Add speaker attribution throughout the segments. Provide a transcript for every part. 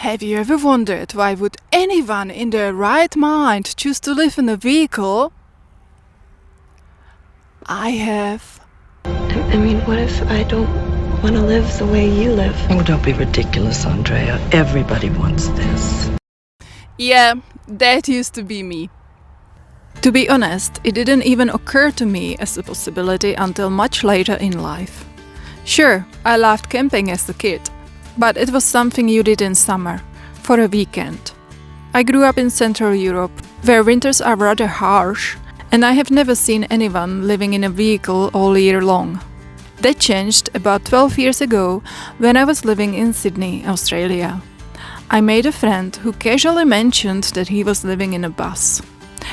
Speaker 1: Have you ever wondered why would anyone in their right mind choose to live in a vehicle? I have.
Speaker 2: I mean, what if I don't want to live the way you live?
Speaker 3: Oh, don't be ridiculous, Andrea. Everybody wants this.
Speaker 1: Yeah, that used to be me. To be honest, it didn't even occur to me as a possibility until much later in life. Sure, I loved camping as a kid, but it was something you did in summer, for a weekend. I grew up in Central Europe, where winters are rather harsh, and I have never seen anyone living in a vehicle all year long. That changed about 12 years ago when I was living in Sydney, Australia. I made a friend who casually mentioned that he was living in a bus.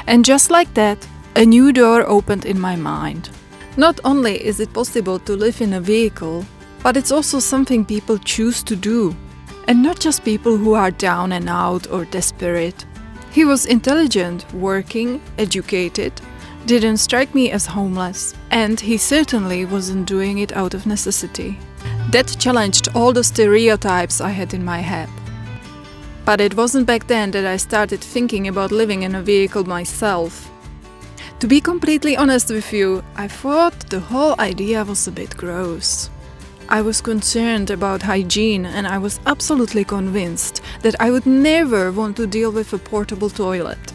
Speaker 1: And just like that, a new door opened in my mind. Not only is it possible to live in a vehicle, but it's also something people choose to do. And not just people who are down and out or desperate. He was intelligent, working, educated, didn't strike me as homeless, and he certainly wasn't doing it out of necessity. That challenged all the stereotypes I had in my head. But it wasn't back then that I started thinking about living in a vehicle myself. To be completely honest with you, I thought the whole idea was a bit gross. I was concerned about hygiene, and I was absolutely convinced that I would never want to deal with a portable toilet.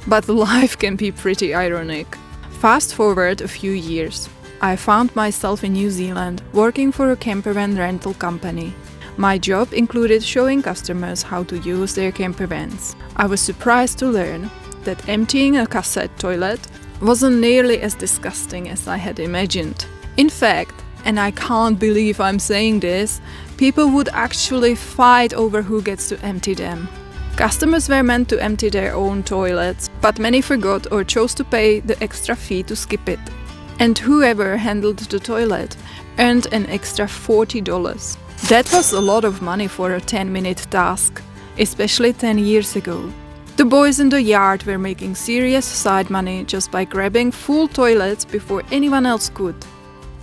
Speaker 1: But life can be pretty ironic. Fast forward a few years. I found myself in New Zealand working for a campervan rental company. My job included showing customers how to use their campervans. I was surprised to learn that emptying a cassette toilet wasn't nearly as disgusting as I had imagined. In fact, and I can't believe I'm saying this, people would actually fight over who gets to empty them. Customers were meant to empty their own toilets, but many forgot or chose to pay the extra fee to skip it. And whoever handled the toilet earned an extra $40. That was a lot of money for a 10-minute task, especially 10 years ago. The boys in the yard were making serious side money just by grabbing full toilets before anyone else could.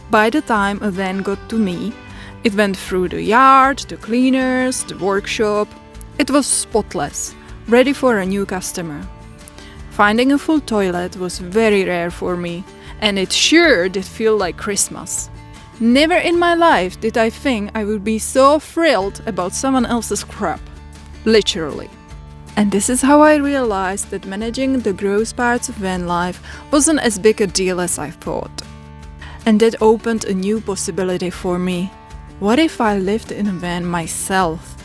Speaker 1: By the time a van got to me, it went through the yard, the cleaners, the workshop. It was spotless, ready for a new customer. Finding a full toilet was very rare for me, and it sure did feel like Christmas. Never in my life did I think I would be so thrilled about someone else's crap. Literally. And this is how I realized that managing the gross parts of van life wasn't as big a deal as I thought. And that opened a new possibility for me. What if I lived in a van myself?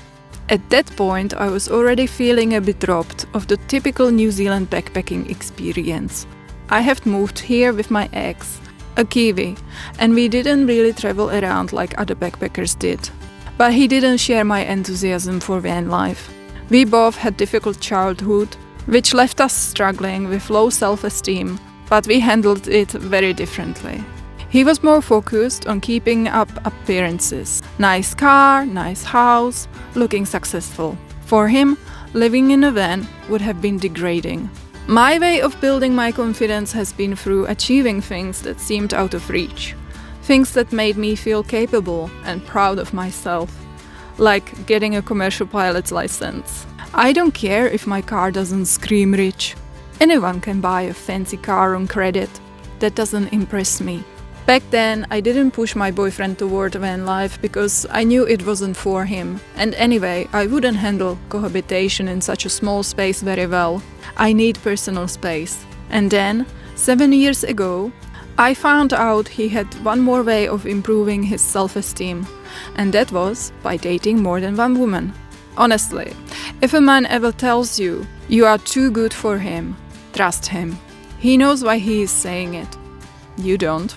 Speaker 1: At that point, I was already feeling a bit robbed of the typical New Zealand backpacking experience. I had moved here with my ex, a Kiwi, and we didn't really travel around like other backpackers did. But he didn't share my enthusiasm for van life. We both had difficult childhood, which left us struggling with low self-esteem, but we handled it very differently. He was more focused on keeping up appearances. Nice car, nice house, looking successful. For him, living in a van would have been degrading. My way of building my confidence has been through achieving things that seemed out of reach. Things that made me feel capable and proud of myself. Like getting a commercial pilot's license. I don't care if my car doesn't scream rich. Anyone can buy a fancy car on credit. That doesn't impress me. Back then, I didn't push my boyfriend toward van life because I knew it wasn't for him. And anyway, I wouldn't handle cohabitation in such a small space very well. I need personal space. And then, 7 years ago, I found out he had one more way of improving his self-esteem. And that was by dating more than one woman. Honestly, if a man ever tells you you are too good for him, trust him. He knows why he is saying it. You don't.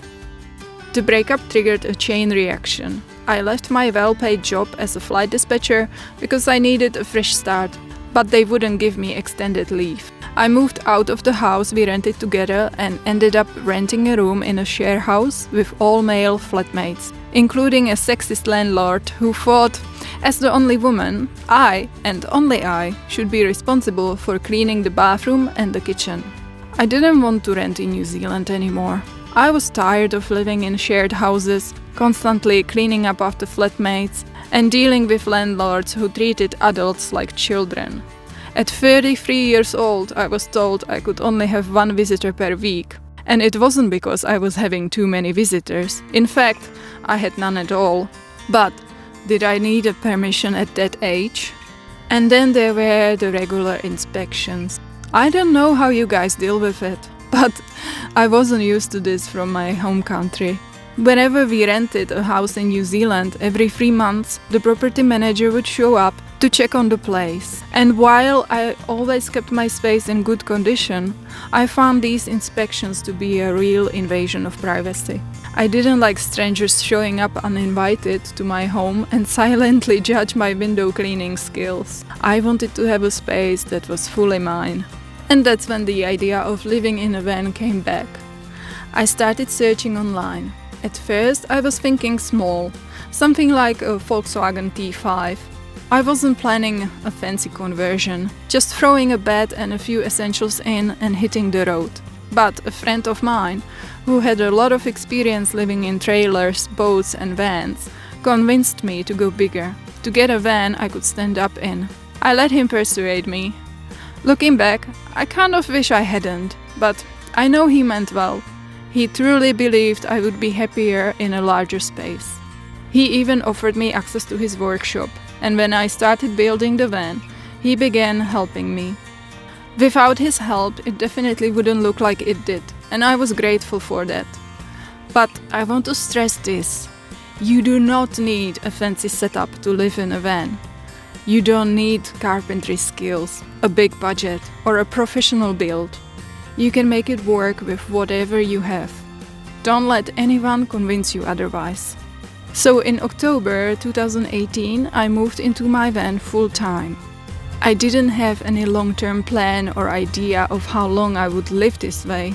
Speaker 1: The breakup triggered a chain reaction. I left my well-paid job as a flight dispatcher because I needed a fresh start, but they wouldn't give me extended leave. I moved out of the house we rented together and ended up renting a room in a share house with all male flatmates, including a sexist landlord who thought, as the only woman, I, and only I, should be responsible for cleaning the bathroom and the kitchen. I didn't want to rent in New Zealand anymore. I was tired of living in shared houses, constantly cleaning up after flatmates, and dealing with landlords who treated adults like children. At 33 years old, I was told I could only have one visitor per week. And it wasn't because I was having too many visitors. In fact, I had none at all. But did I need a permission at that age? And then there were the regular inspections. I don't know how you guys deal with it, but I wasn't used to this from my home country. Whenever we rented a house in New Zealand, every 3 months, the property manager would show up to check on the place. And while I always kept my space in good condition, I found these inspections to be a real invasion of privacy. I didn't like strangers showing up uninvited to my home and silently judge my window cleaning skills. I wanted to have a space that was fully mine. And that's when the idea of living in a van came back. I started searching online. At first, I was thinking small, something like a Volkswagen T5. I wasn't planning a fancy conversion, just throwing a bed and a few essentials in and hitting the road. But a friend of mine, who had a lot of experience living in trailers, boats and vans, convinced me to go bigger, to get a van I could stand up in. I let him persuade me. Looking back, I kind of wish I hadn't, but I know he meant well. He truly believed I would be happier in a larger space. He even offered me access to his workshop, and when I started building the van, he began helping me. Without his help, it definitely wouldn't look like it did, and I was grateful for that. But I want to stress this. You do not need a fancy setup to live in a van. You don't need carpentry skills, a big budget, or a professional build. You can make it work with whatever you have. Don't let anyone convince you otherwise. So in October 2018, I moved into my van full-time. I didn't have any long-term plan or idea of how long I would live this way.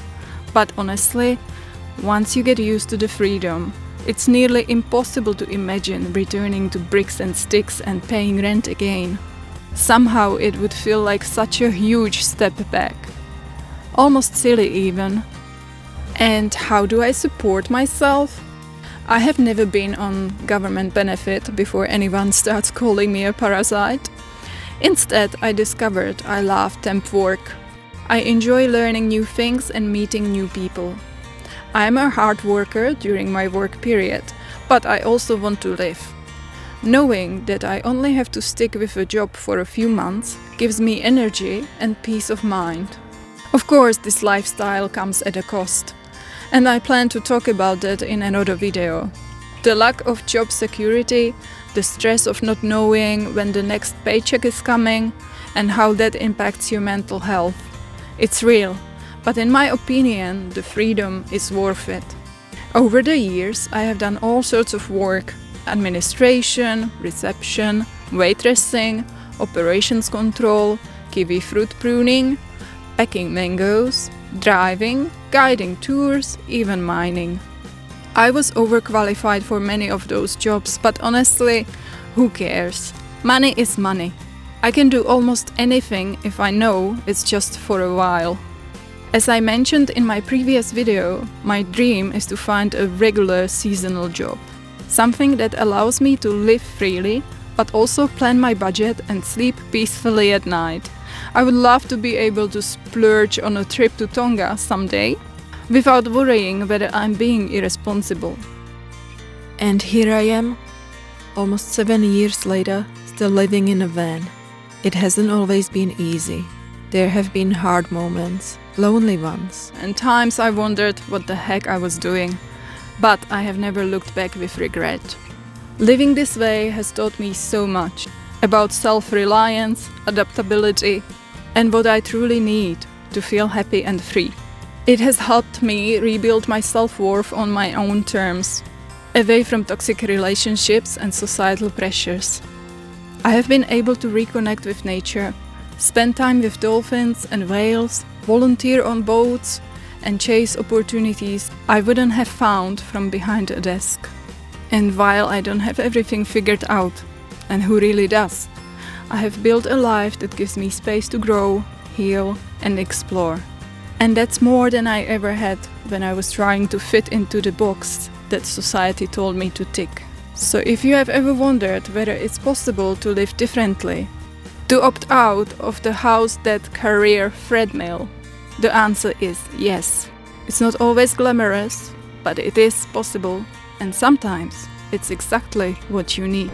Speaker 1: But honestly, once you get used to the freedom, it's nearly impossible to imagine returning to bricks and sticks and paying rent again. Somehow it would feel like such a huge step back. Almost silly even. And how do I support myself? I have never been on government benefit before anyone starts calling me a parasite. Instead, I discovered I love temp work. I enjoy learning new things and meeting new people. I am a hard worker during my work period, but I also want to live. Knowing that I only have to stick with a job for a few months gives me energy and peace of mind. Of course, this lifestyle comes at a cost, and I plan to talk about that in another video. The lack of job security, the stress of not knowing when the next paycheck is coming, and how that impacts your mental health. It's real, but in my opinion, the freedom is worth it. Over the years, I have done all sorts of work: administration, reception, waitressing, operations control, kiwi fruit pruning, packing mangoes, driving, guiding tours, even mining. I was overqualified for many of those jobs, but honestly, who cares? Money is money. I can do almost anything if I know it's just for a while. As I mentioned in my previous video, my dream is to find a regular seasonal job. Something that allows me to live freely, but also plan my budget and sleep peacefully at night. I would love to be able to splurge on a trip to Tonga someday, without worrying whether I'm being irresponsible. And here I am, almost 7 years later, still living in a van. It hasn't always been easy. There have been hard moments, lonely ones, and times I wondered what the heck I was doing. But I have never looked back with regret. Living this way has taught me so much about self-reliance, adaptability, and what I truly need to feel happy and free. It has helped me rebuild my self-worth on my own terms, away from toxic relationships and societal pressures. I have been able to reconnect with nature, spend time with dolphins and whales, volunteer on boats, and chase opportunities I wouldn't have found from behind a desk. And while I don't have everything figured out, and who really does, I have built a life that gives me space to grow, heal, and explore. And that's more than I ever had when I was trying to fit into the box that society told me to tick. So if you have ever wondered whether it's possible to live differently, to opt out of the house that career treadmill, the answer is yes. It's not always glamorous, but it is possible, and sometimes it's exactly what you need.